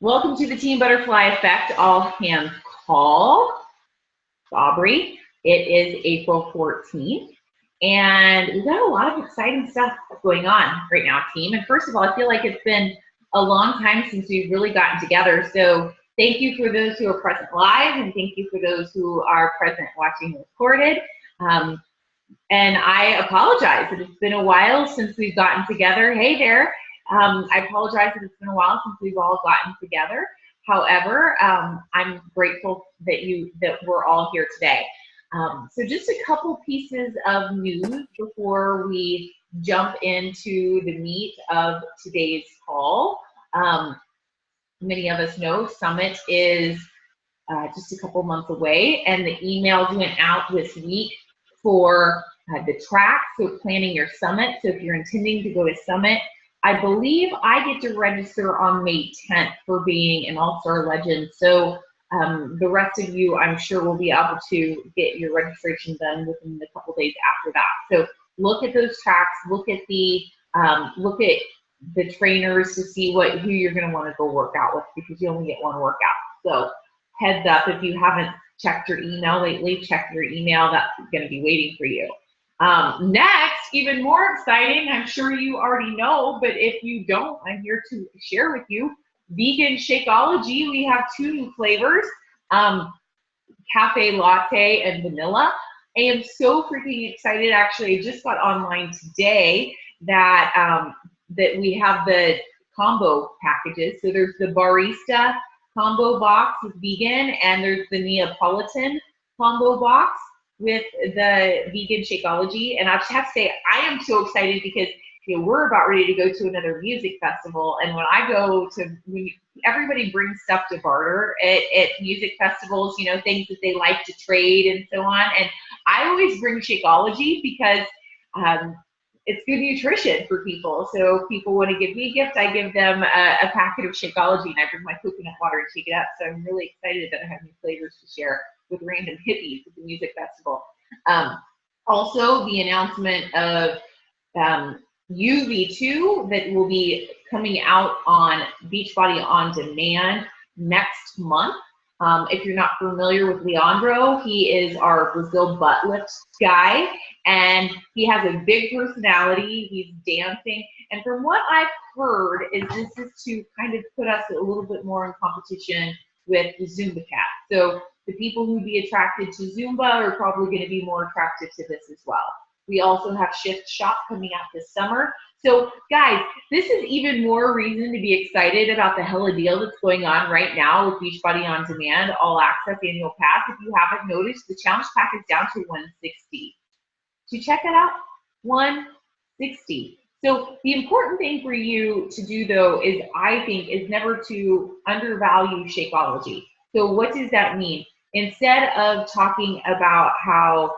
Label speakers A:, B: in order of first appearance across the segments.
A: Welcome to the Team Butterfly Effect All Hands Call. Aubrey, it is April 14th, and we've got a lot of exciting stuff going on right now, team. And first of all, I feel like it's been a long time since we've really gotten together. So thank you for those who are present live, and thank you for those who are present watching recorded. And I apologize that it's been a while since we've gotten together. Hey there. I apologize that it's been a while since we've all gotten together. However, I'm grateful that we're all here today. So just a couple pieces of news before we jump into the meat of today's call. Many of us know Summit is just a couple months away, and the emails went out this week for the track, so planning your summit. So if you're intending to go to Summit, I believe I get to register on May 10th for being an All-Star Legend. So the rest of you, I'm sure, will be able to get your registration done within a couple days after that. So look at those tracks, look at the trainers to see who you're going to want to go work out with, because you only get one workout. So heads up, if you haven't checked your email lately, check your email. That's going to be waiting for you. Next, even more exciting, I'm sure you already know, but if you don't, I'm here to share with you, Vegan Shakeology. We have 2 new flavors, cafe latte and vanilla. I am so freaking excited. Actually, I just got online today that that we have the combo packages. So there's the barista combo box with vegan, and there's the Neapolitan combo box with the Vegan Shakeology. And I just have to say, I am so excited because we're about ready to go to another music festival. And when I go to, everybody brings stuff to barter at music festivals, things that they like to trade and so on. And I always bring Shakeology because it's good nutrition for people. So if people want to give me a gift, I give them a packet of Shakeology, and I bring my coconut water and shake it up. So I'm really excited that I have new flavors to share with random hippies at the music festival. Also, the announcement of UV2 that will be coming out on Beachbody On Demand next month. If you're not familiar with Leandro, he is our Brazil butt lift guy, and he has a big personality. He's dancing, and from what I've heard, this is to kind of put us a little bit more in competition with the Zumba Cat. So the people who'd be attracted to Zumba are probably going to be more attracted to this as well. We also have Shift Shop coming out this summer. So guys, this is even more reason to be excited about the hella deal that's going on right now with Beachbody On Demand, All Access Annual Pass. If you haven't noticed, the challenge pack is down to $160. So check it out, $160. So the important thing for you to do, though, is never to undervalue Shakeology. So what does that mean? Instead of talking about how,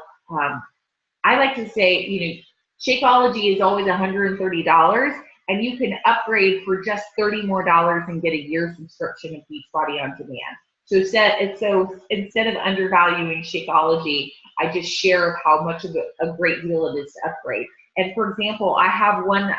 A: I like to say, Shakeology is always $130, and you can upgrade for just $30 more and get a year subscription of Beachbody On Demand. So instead of undervaluing Shakeology, I just share how much of a great deal it is to upgrade. And for example, I have one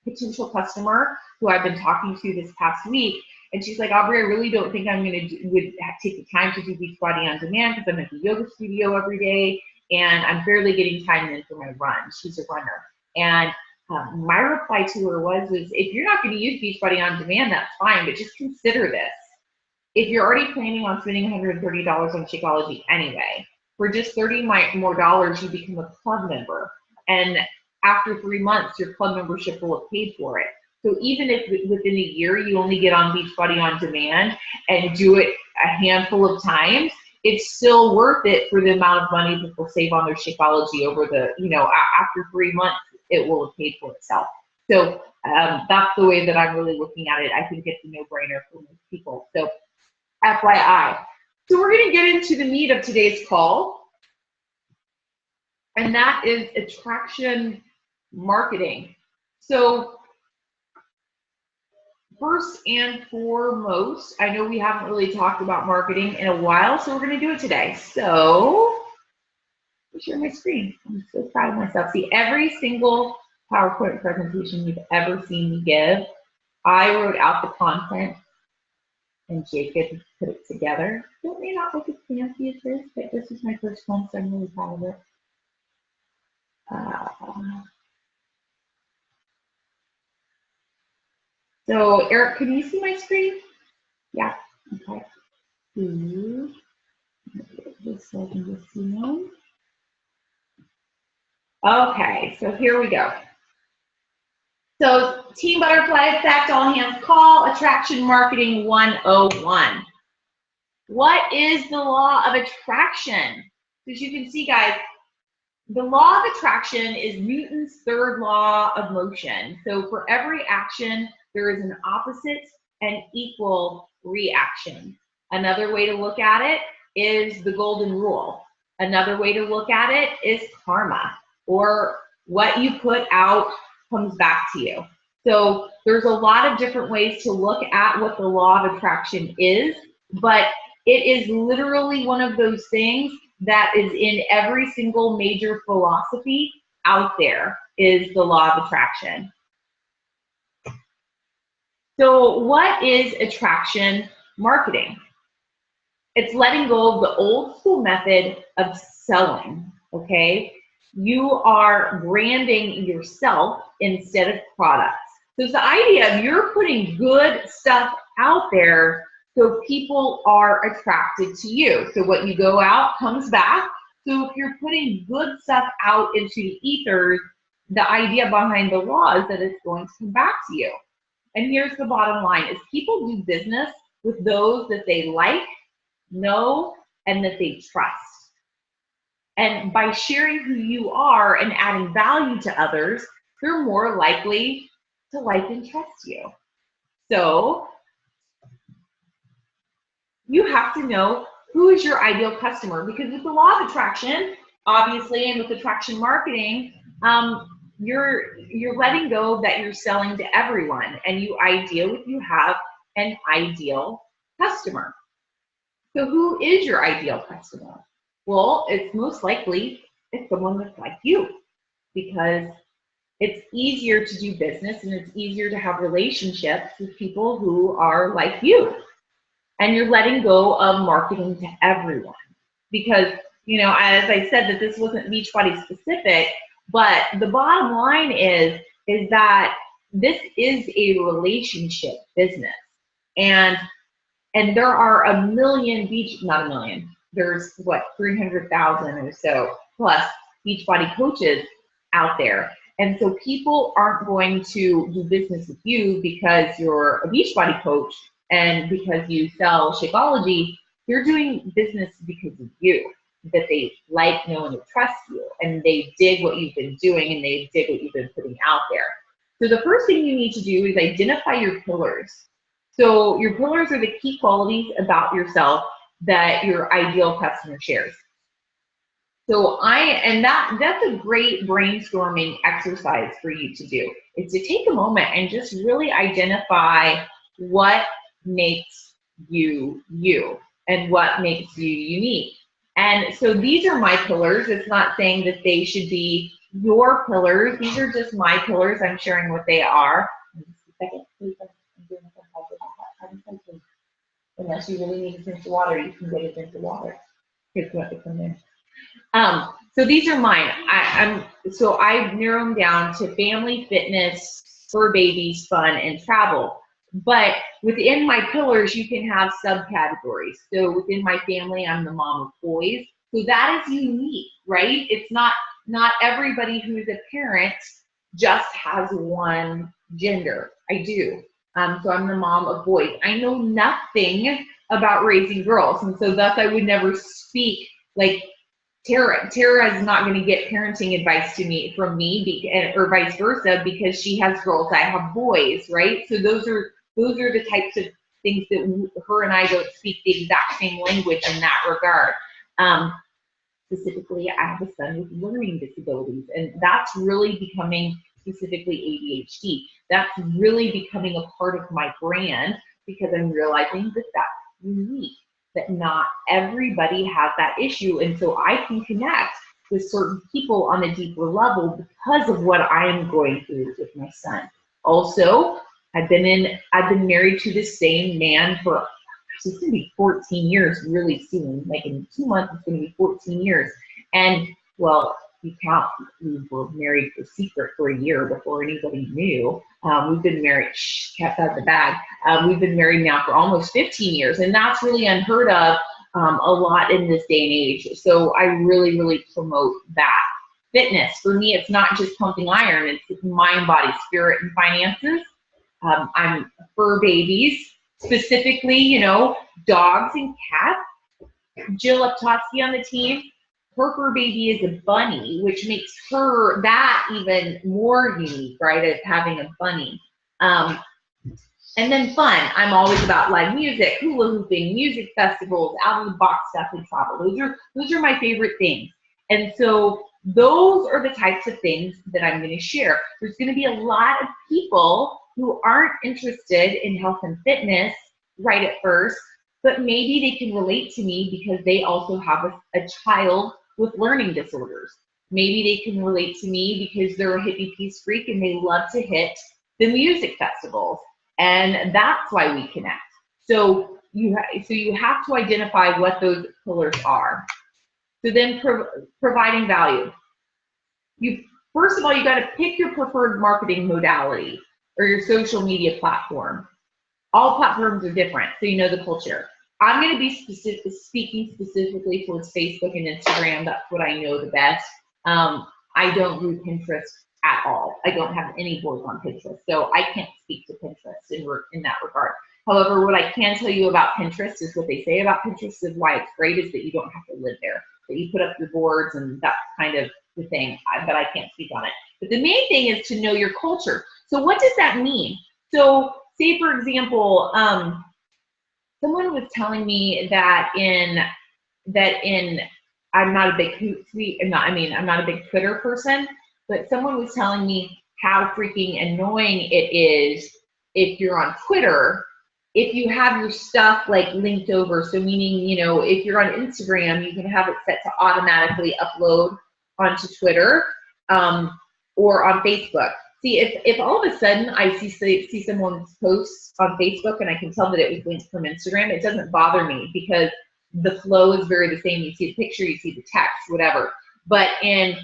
A: potential customer who I've been talking to this past week, and she's like, Aubrey, I really don't think I'm would take the time to do Beachbody On Demand because I'm at the yoga studio every day, and I'm barely getting time in for my run. She's a runner. And my reply to her was if you're not going to use Beachbody On Demand, that's fine, but just consider this. If you're already planning on spending $130 on Shakeology anyway, for just $30 more, you become a club member. And after 3 months, your club membership will have paid for it. So even if within a year you only get on Beachbody On Demand and do it a handful of times, it's still worth it for the amount of money people save on their Shakeology over the, after 3 months, it will have paid for itself. So that's the way that I'm really looking at it. I think it's a no-brainer for most people. So FYI. So we're going to get into the meat of today's call, and that is attraction marketing. So first and foremost, I know we haven't really talked about marketing in a while, so we're going to do it today. So let me share my screen. I'm so proud of myself. See, every single PowerPoint presentation you've ever seen me give I wrote out the content and Jacob put it together. It may not look as fancy as this, but this is my first one, so I'm really proud of it. So Eric, can you see my screen? Yeah, okay. Just so I can just see one. Okay, so here we go. So Team Butterfly Effect, all hands call, Attraction Marketing 101. What is the law of attraction? As you can see, guys, the law of attraction is Newton's third law of motion. So for every action, there is an opposite and equal reaction. Another way to look at it is the golden rule. Another way to look at it is karma, or what you put out comes back to you. So there's a lot of different ways to look at what the law of attraction is, but it is literally one of those things that is in every single major philosophy out there, is the law of attraction. So what is attraction marketing? It's letting go of the old school method of selling, okay? You are branding yourself instead of products. So it's the idea of you're putting good stuff out there so people are attracted to you. So what you go out comes back. So if you're putting good stuff out into the ethers, the idea behind the law is that it's going to come back to you. And here's the bottom line, is people do business with those that they like, know, and that they trust. And by sharing who you are and adding value to others, they're more likely to like and trust you. So you have to know who is your ideal customer, because with the law of attraction, obviously, and with attraction marketing, you're letting go that you're selling to everyone, and you have an ideal customer. So who is your ideal customer? Well, it's most likely it's someone that's like you, because it's easier to do business and it's easier to have relationships with people who are like you. And you're letting go of marketing to everyone, because, you know, as I said, that this wasn't Beachbody specific, but the bottom line is that this is a relationship business. And there are a million not a million, there's what, 300,000 or so plus Beachbody coaches out there. And so people aren't going to do business with you because you're a Beachbody coach and because you sell Shakeology. You're doing business because of you, that they like, know, and trust you, and they dig what you've been doing, and they dig what you've been putting out there. So the first thing you need to do is identify your pillars. So your pillars are the key qualities about yourself that your ideal customer shares. So that's a great brainstorming exercise for you to do, is to take a moment and just really identify what makes you you and what makes you unique. And so these are my pillars. It's not saying that they should be your pillars. These are just my pillars. I'm sharing what they are. Unless you really need a drink of water, you can get a drink of water. So these are mine. I've narrowed them down to family, fitness, fur babies, fun, and travel. But within my pillars, you can have subcategories. So within my family, I'm the mom of boys. So that is unique, right? It's not everybody who's a parent just has one gender. I do. So I'm the mom of boys. I know nothing about raising girls, and so thus I would never speak like Tara is not going to get parenting advice from me, or vice versa, because she has girls, I have boys, right? So those are the types of things that her and I don't speak the exact same language in that regard. Specifically, I have a son with learning disabilities, and that's really becoming, specifically ADHD, that's really becoming a part of my brand, because I'm realizing that that's unique, that not everybody has that issue, and so I can connect with certain people on a deeper level because of what I am going through with my son. Also, I've been married to the same man for, it's going to be 14 years really soon. Like in 2 months, it's going to be 14 years. And well, you count, we were married for secret for a year before anybody knew. We've been married, kept out of the bag. We've been married now for almost 15 years, and that's really unheard of a lot in this day and age. So I really, really promote that. Fitness, for me, it's not just pumping iron, it's mind, body, spirit, and finances. I'm fur babies, specifically, you know, dogs and cats. Jill Uptotsky on the team, her fur baby is a bunny, which makes her that even more unique, right, of having a bunny. And then fun. I'm always about live music, hula hooping, music festivals, out of the box stuff, and travel. Those are my favorite things. And so those are the types of things that I'm going to share. There's going to be a lot of people who aren't interested in health and fitness right at first, but maybe they can relate to me because they also have a child with learning disorders. Maybe they can relate to me because they're a hippie peace freak and they love to hit the music festivals. And that's why we connect. So you have to identify what those pillars are. So then providing value. First of all, you got to pick your preferred marketing modality or your social media platform. All platforms are different, so you know the culture. I'm going to be speaking specifically towards Facebook and Instagram. That's what I know the best. I don't do Pinterest at all. I don't have any boards on Pinterest, so I can't speak to Pinterest in that regard. However, what I can tell you about Pinterest is what they say about Pinterest is why it's great is that you don't have to live there. That you put up your boards and that's kind of the thing, but I can't speak on it. But the main thing is to know your culture. So what does that mean? So say, for example, someone was telling me that I'm not a big I'm not a big Twitter person, but someone was telling me how freaking annoying it is if you're on Twitter, if you have your stuff like linked over. So meaning, you know, if you're on Instagram, you can have it set to automatically upload onto Twitter or on Facebook. See, if all of a sudden I see someone's posts on Facebook and I can tell that it was linked from Instagram, it doesn't bother me because the flow is very the same. You see the picture, you see the text, whatever. But in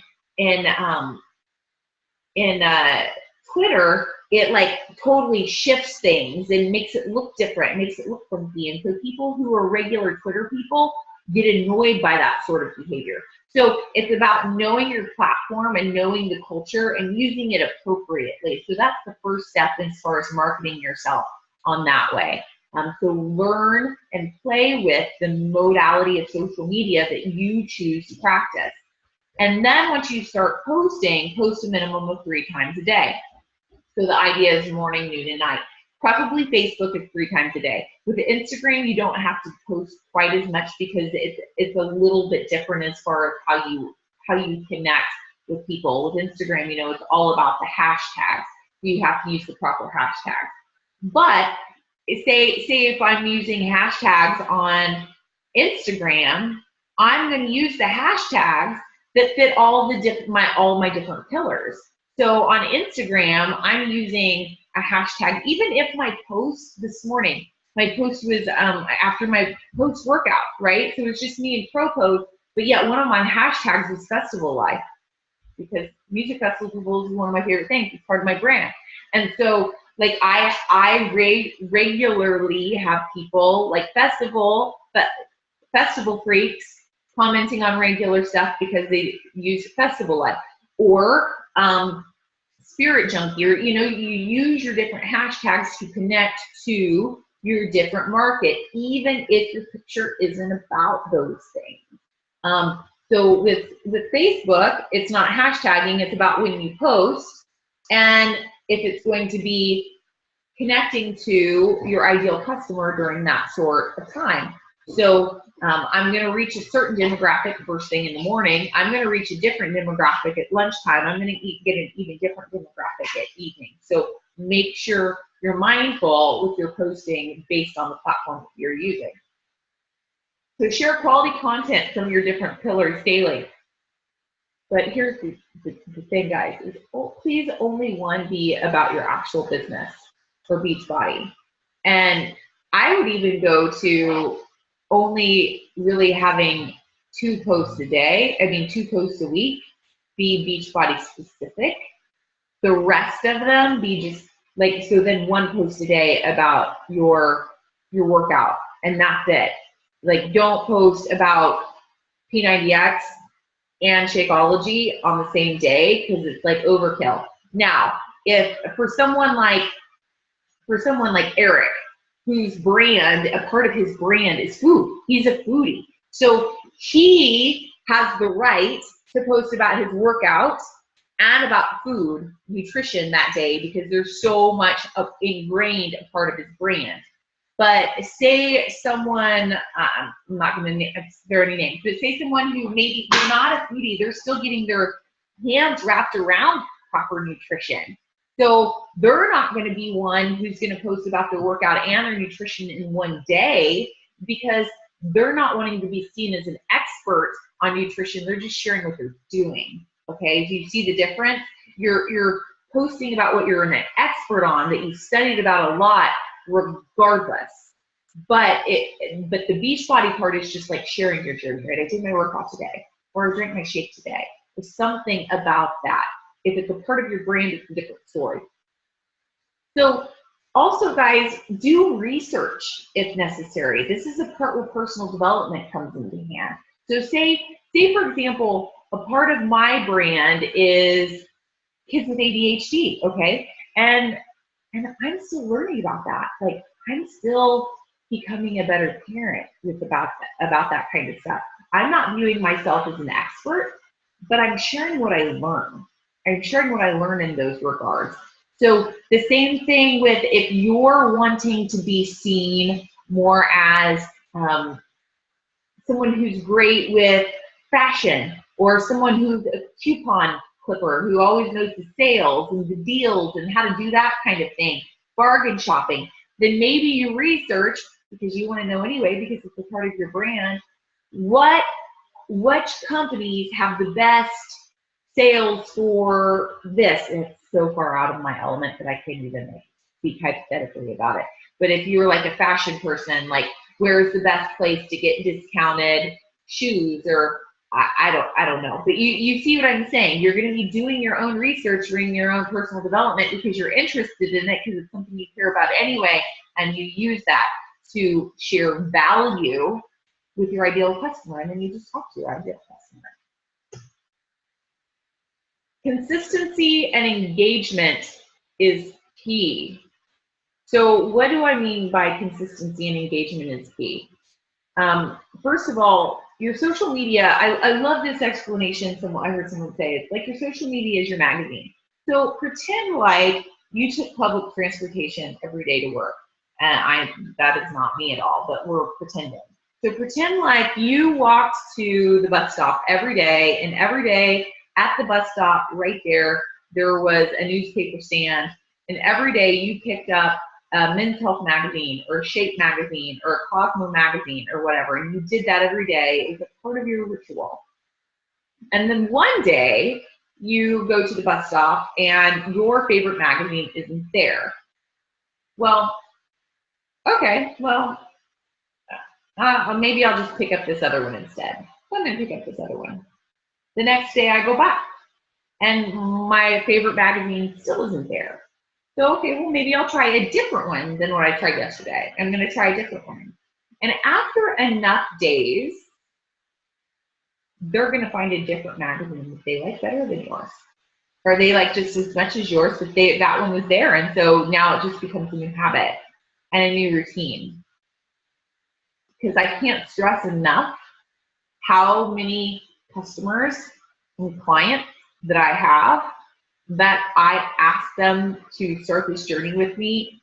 A: Twitter, it like totally shifts things and makes it look different, makes it look funky. And so people who are regular Twitter people get annoyed by that sort of behavior. So it's about knowing your platform and knowing the culture and using it appropriately. So that's the first step as far as marketing yourself on that way. So learn and play with the modality of social media that you choose to practice. And then once you start posting, post a minimum of 3 times a day. So the idea is morning, noon, and night. Preferably Facebook is 3 times a day. With Instagram, you don't have to post quite as much because it's a little bit different as far as how you connect with people. With Instagram, you know, it's all about the hashtags. You have to use the proper hashtags. But say if I'm using hashtags on Instagram, I'm going to use the hashtags that fit all my different pillars. So on Instagram, I'm using a hashtag, even if my post this morning, my post was after my post workout, right? So it's just me and pro post, but yet one of my hashtags was festival life because music festivals is one of my favorite things. It's part of my brand. And so like I regularly have people like festival freaks commenting on regular stuff because they use festival life or spirit junkie, or you know, you use your different hashtags to connect to your different market, even if your picture isn't about those things. So with Facebook, it's not hashtagging, it's about when you post and if it's going to be connecting to your ideal customer during that sort of time. So I'm going to reach a certain demographic first thing in the morning. I'm going to reach a different demographic at lunchtime. I'm going to get an even different demographic at evening. So make sure you're mindful with your posting based on the platform that you're using. So share quality content from your different pillars daily. But here's the thing, guys, is please only one be about your actual business. for Beachbody. And I would even go to only really having 2 posts a day, 2 posts a week, be Beachbody specific. The rest of them be just like, so then 1 post a day about your workout, and that's it. Like, don't post about P90X and Shakeology on the same day, because it's like overkill. Now, if for someone like Eric, whose brand, a part of his brand is food, he's a foodie. So he has the right to post about his workouts and about food, nutrition that day, because there's so much of ingrained a part of his brand. But say someone, I'm not going to spare any names, but say someone who maybe they're not a foodie, they're still getting their hands wrapped around proper nutrition. So they're not going to be one who's going to post about their workout and their nutrition in one day, because they're not wanting to be seen as an expert on nutrition. They're just sharing what they're doing. Okay, do you see the difference? You're posting about what you're an expert on, that you've studied about a lot, regardless. But the Beachbody part is just like sharing your journey, right? I did my workout today, or I drank my shake today. There's something about that. If it's a part of your brand, it's a different story. So also, guys, do research if necessary. This is a part where personal development comes into hand. So say for example, a part of my brand is kids with ADHD, okay? And I'm still learning about that. Like, I'm still becoming a better parent about that kind of stuff. I'm not viewing myself as an expert, but I'm sharing what I learn. I'm sharing what I learn in those regards. So the same thing with if you're wanting to be seen more as someone who's great with fashion, or someone who's a coupon clipper who always knows the sales and the deals and how to do that kind of thing, bargain shopping, then maybe you research, because you want to know anyway, because it's a part of your brand, which companies have the best sales for this. And it's so far out of my element that I can't even speak hypothetically about it. But if you're like a fashion person, like, where's the best place to get discounted shoes, or I don't know. But you see what I'm saying? You're going to be doing your own research, doing your own personal development, because you're interested in it, because it's something you care about anyway, and you use that to share value with your ideal customer, and then you just talk to your ideal customer. Consistency and engagement is key. So what do I mean by consistency and engagement is key? First of all, your social media, I love this explanation. I heard someone say, it's like your social media is your magazine. So pretend like you took public transportation every day to work. And that is not me at all, but we're pretending. So pretend like you walked to the bus stop every day, and every day at the bus stop right there was a newspaper stand, and every day you picked up a Men's Health magazine, or a Shape magazine, or a Cosmo magazine, or whatever, and you did that every day. It was a part of your ritual. And then one day you go to the bus stop and your favorite magazine isn't there. Well, okay, well, maybe I'll just pick up this other one instead. I'm gonna pick up this other one. The next day I go back and my favorite magazine still isn't there. So, okay, well, maybe I'll try a different one than what I tried yesterday. I'm going to try a different one. And after enough days, they're going to find a different magazine that they like better than yours. Or they like just as much as yours, but that one was there. And so now it just becomes a new habit and a new routine. Because I can't stress enough how many customers and clients that I have that I asked them to start this journey with me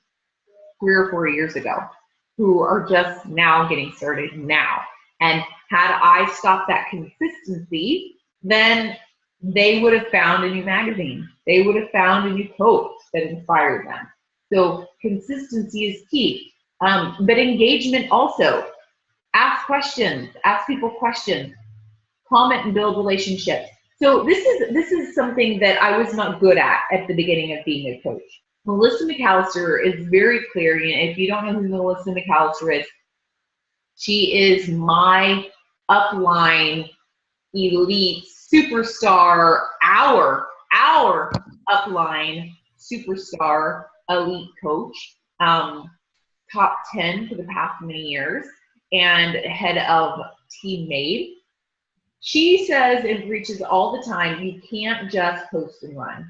A: 3 or 4 years ago, who are just now getting started now. And had I stopped that consistency, then they would have found a new magazine. They would have found a new coach that inspired them. So consistency is key. But engagement also. Ask questions, ask people questions, comment and build relationships. So this is something that I was not good at the beginning of being a coach. Melissa McAllister is very clear. And if you don't know who Melissa McAllister is, she is my upline elite superstar, our upline superstar elite coach, top 10 for the past many years, and head of Team Made. She says and preaches all the time, you can't just post and run.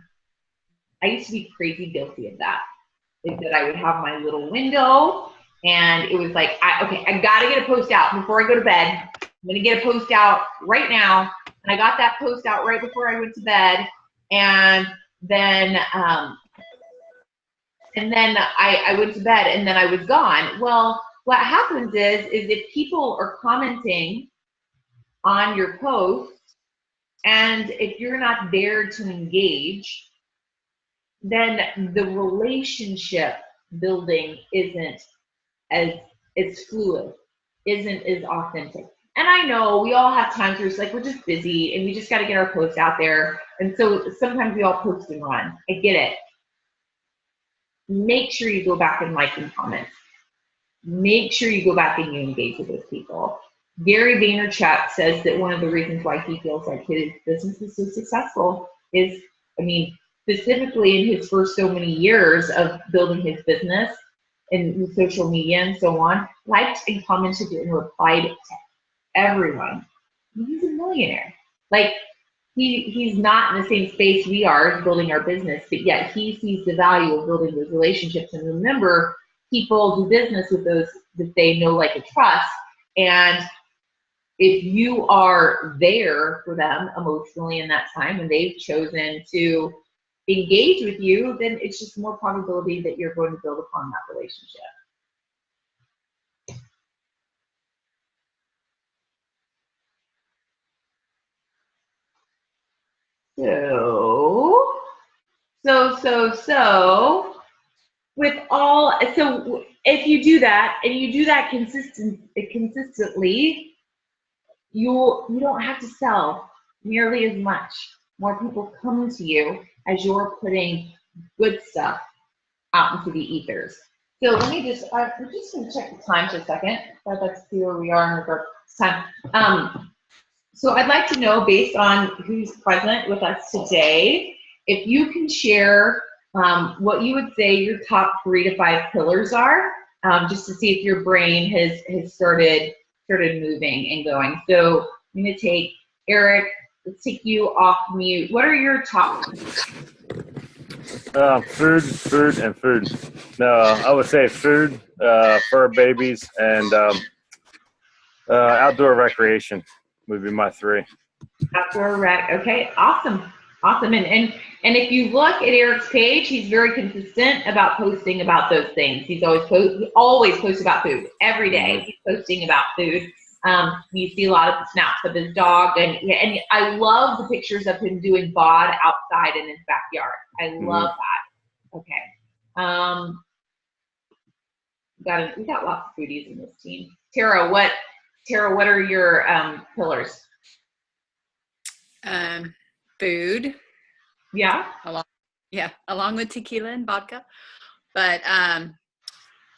A: I used to be crazy guilty of that. Is that I would have my little window, and it was like, I gotta get a post out before I go to bed. I'm gonna get a post out right now. And I got that post out right before I went to bed, and then I went to bed, and then I was gone. Well, what happens is if people are commenting on your post, and if you're not there to engage, then the relationship building isn't as fluid, isn't as authentic. And I know we all have times where it's like we're just busy and we just got to get our posts out there. And so sometimes we all post and run. I get it. Make sure you go back and like and comment. Make sure you go back and you engage with those people. Gary Vaynerchuk says that one of the reasons why he feels like his business is so successful is, specifically in his first so many years of building his business and social media and so on, liked and commented and replied to everyone. He's a millionaire. Like, he's not in the same space we are building our business, but yet he sees the value of building those relationships. And remember, people do business with those that they know, like, and trust. And if you are there for them emotionally in that time when they've chosen to engage with you, then it's just more probability that you're going to build upon that relationship. So if you do that and you do that consistently, you don't have to sell nearly as much. More people come to you as you're putting good stuff out into the ethers. So let me just, we're just going to check the time for a second. I'd like to see where we are in regards to time. So I'd like to know, based on who's present with us today, if you can share what you would say your top 3 to 5 pillars are, just to see if your brain has started moving and going. So I'm going to take Eric. Let's take you off mute. What are your top?
B: Food, and food. No, I would say food, fur babies, and outdoor recreation would be my 3.
A: Outdoor rec. Okay, awesome. And if you look at Eric's page, he's very consistent about posting about those things. He always posts about food every day. He's posting about food. You see a lot of the snaps of his dog, and I love the pictures of him doing bod outside in his backyard. I love that. Okay. We got lots of foodies in this team. Tara, what are your pillars?
C: Food.
A: Yeah.
C: Along with tequila and vodka. But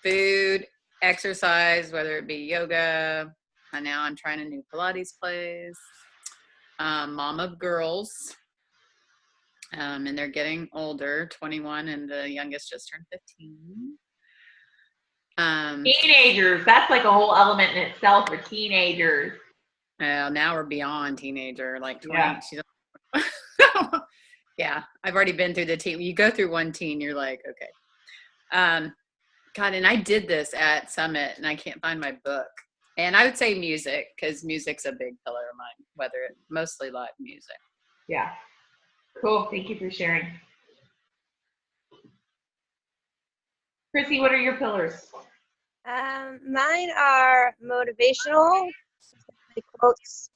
C: food, exercise, whether it be yoga. And now I'm trying a new Pilates place. Mom of girls. And they're getting older, 21, and the youngest just turned 15.
A: Teenagers. That's like a whole element in itself for teenagers.
C: Now we're beyond teenager, like 20.
A: Yeah.
C: Yeah, I've already been through the teen. You go through one teen, you're like, okay. God, and I did this at Summit, and I can't find my book. And I would say music, because music's a big pillar of mine, mostly live music.
A: Yeah. Cool. Thank you for sharing. Chrissy, what are your pillars?
D: Mine are motivational, quotes,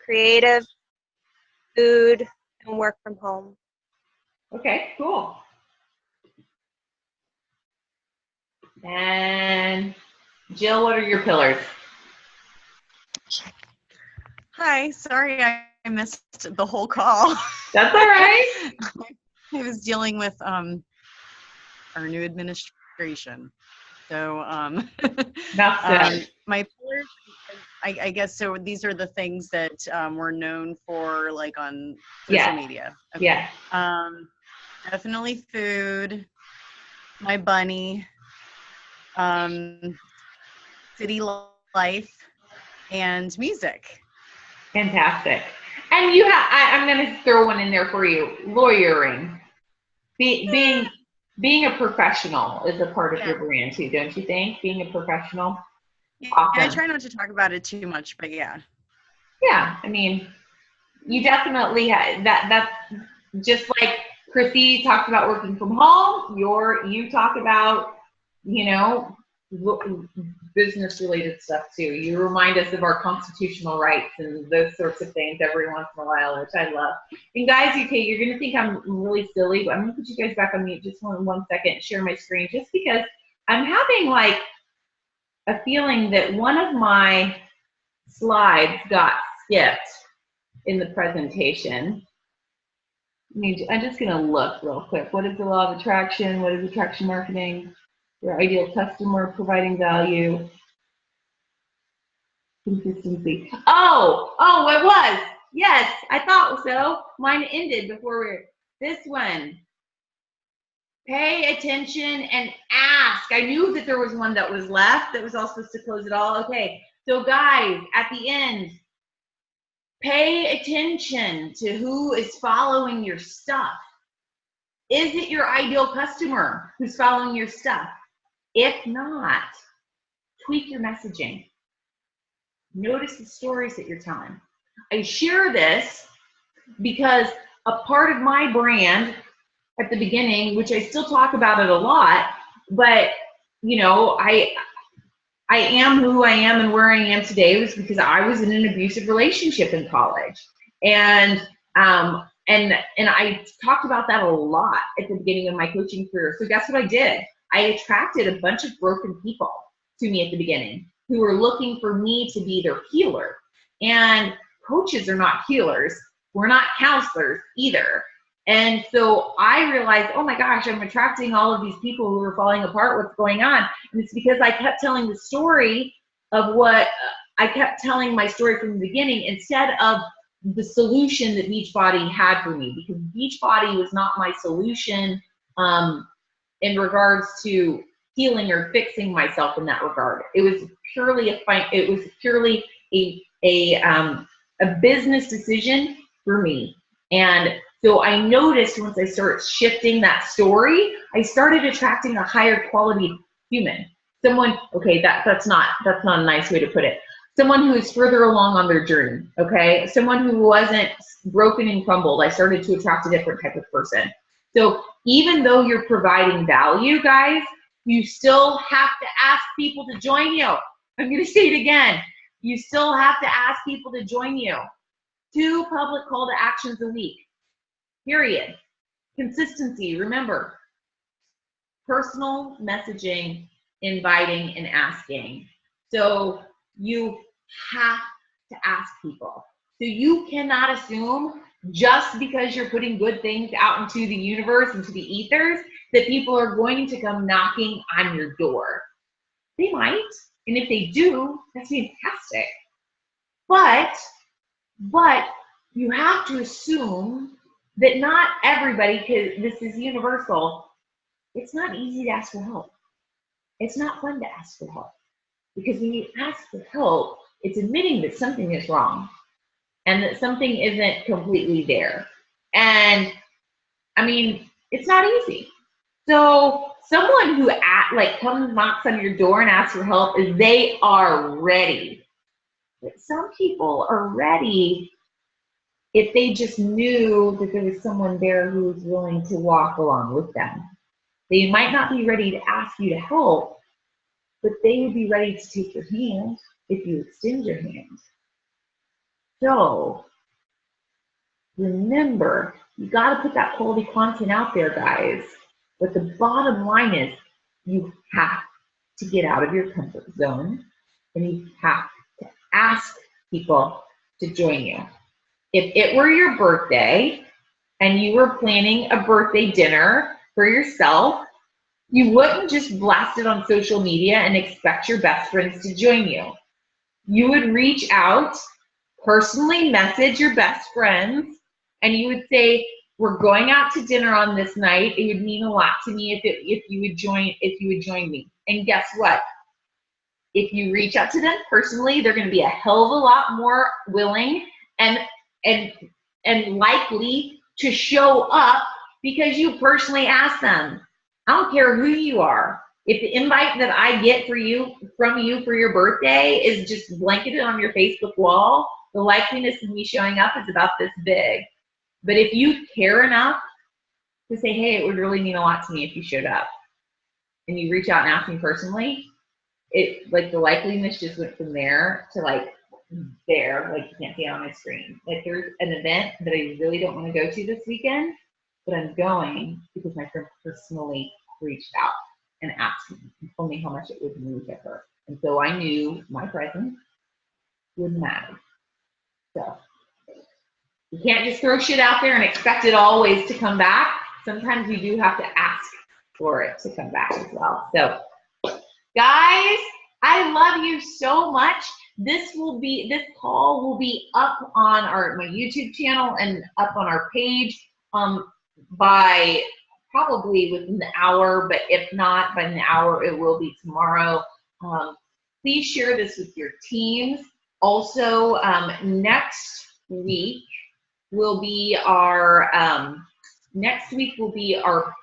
D: creative, food, and work from home.
A: Okay, cool. And Jill, what are your pillars?
E: Hi, sorry I missed the whole call.
A: That's all right.
E: I was dealing with our new administration. So
A: That's
E: my pillars, I guess, so these are the things that we're known for, like on social media. Okay.
A: Yeah.
E: Definitely food, my bunny, city life, and music.
A: Fantastic. And you have, I'm going to throw one in there for you. Lawyering. Being a professional is a part of your brand too, don't you think? Being a professional. Awesome.
E: I try not to talk about it too much, but yeah.
A: Yeah, I mean, you definitely have that's just like Chrissy talked about working from home. You talk about, you know, business related stuff too. You remind us of our constitutional rights and those sorts of things every once in a while, which I love. And guys, okay, you're gonna think I'm really silly, but I'm gonna put you guys back on mute just one second and share my screen, just because I'm having like a feeling that one of my slides got skipped in the presentation. I'm just gonna look real quick. What is the law of attraction? What is attraction marketing? Your ideal customer, providing value, consistency. Oh, it was. Yes, I thought so. Mine ended before this one. Pay attention and ask. I knew that there was one that was left that was all supposed to close it all. Okay, so guys, at the end, pay attention to who is following your stuff. Is it your ideal customer who's following your stuff? If not, tweak your messaging. Notice the stories that you're telling. I share this because a part of my brand at the beginning, which I still talk about it a lot, but you know, I am who I am and where I am today was because I was in an abusive relationship in college. And I talked about that a lot at the beginning of my coaching career. So guess what I did? I attracted a bunch of broken people to me at the beginning who were looking for me to be their healer. And coaches are not healers. We're not counselors either. And so I realized, oh my gosh, I'm attracting all of these people who are falling apart. What's going on? And it's because I kept telling the story of what I kept telling my story from the beginning instead of the solution that Beachbody had for me, because Beachbody was not my solution in regards to healing or fixing myself in that regard. It was purely a business decision for me. And so I noticed once I started shifting that story, I started attracting a higher quality human. Someone, okay, that's not a nice way to put it. Someone who is further along on their journey, okay? Someone who wasn't broken and crumbled. I started to attract a different type of person. So even though you're providing value, guys, you still have to ask people to join you. I'm gonna say it again. You still have to ask people to join you. 2 public call to actions a week, period. Consistency, remember, personal messaging, inviting, and asking. So you have to ask people. So you cannot assume just because you're putting good things out into the universe, into the ethers, that people are going to come knocking on your door. They might, and if they do, that's fantastic. But you have to assume that not everybody, because this is universal, it's not easy to ask for help. It's not fun to ask for help. Because when you ask for help, it's admitting that something is wrong and that something isn't completely there. And I mean, it's not easy. So someone who comes, knocks on your door and asks for help, is they are ready. But some people are ready if they just knew that there was someone there who was willing to walk along with them. They might not be ready to ask you to help, but they would be ready to take your hand if you extend your hand. So remember, you got to put that quality content out there, guys. But the bottom line is you have to get out of your comfort zone and you have to ask people to join you. If it were your birthday and you were planning a birthday dinner for yourself, You wouldn't just blast it on social media and expect your best friends to join you. You would reach out, personally message your best friends, and you would say, we're going out to dinner on this night. It would mean a lot to me if you would join me. And guess what? If you reach out to them personally, they're going to be a hell of a lot more willing and likely to show up because you personally asked them. I don't care who you are. If the invite that I get from you for your birthday is just blanketed on your Facebook wall, the likeliness of me showing up is about this big. But if you care enough to say, hey, it would really mean a lot to me if you showed up, and you reach out and ask me personally, it like the likeliness just went from there to like there, like you can't see it on my screen. Like there's an event that I really don't want to go to this weekend, but I'm going because my friend personally reached out and asked me and told me how much it would mean to her. And so I knew my presence would matter. So you can't just throw shit out there and expect it always to come back. Sometimes you do have to ask for it to come back as well. So guys, I love you so much. This call will be up on my YouTube channel and up on our page by probably within the hour, but if not by an hour, it will be tomorrow. Please share this with your teams. Also, next week will be our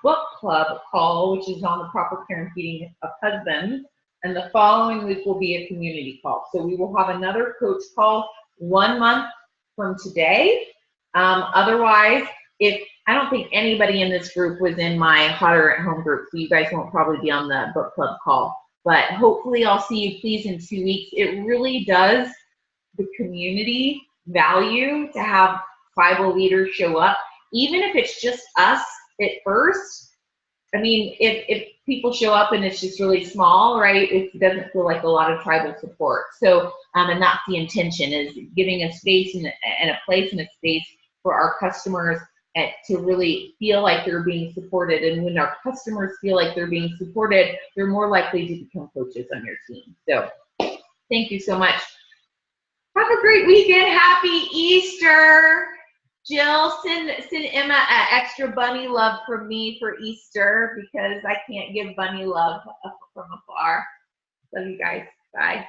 A: book club call, which is on the proper care and feeding of husbands. And the following week will be a community call. So we will have another coach call 1 month from today. Otherwise, I don't think anybody in this group was in my Hotter at Home group, so you guys won't probably be on the book club call. But hopefully I'll see you please in 2 weeks. It really does the community value to have Bible leaders show up, even if it's just us at first. I mean, if people show up and it's just really small, right, it doesn't feel like a lot of tribal support. So, and that's the intention, is giving a space and a place and a space for our customers to really feel like they're being supported. And when our customers feel like they're being supported, they're more likely to become coaches on your team. So thank you so much. Have a great weekend. Happy Easter. Jill, send Emma an extra bunny love from me for Easter because I can't give bunny love from afar. Love you guys. Bye.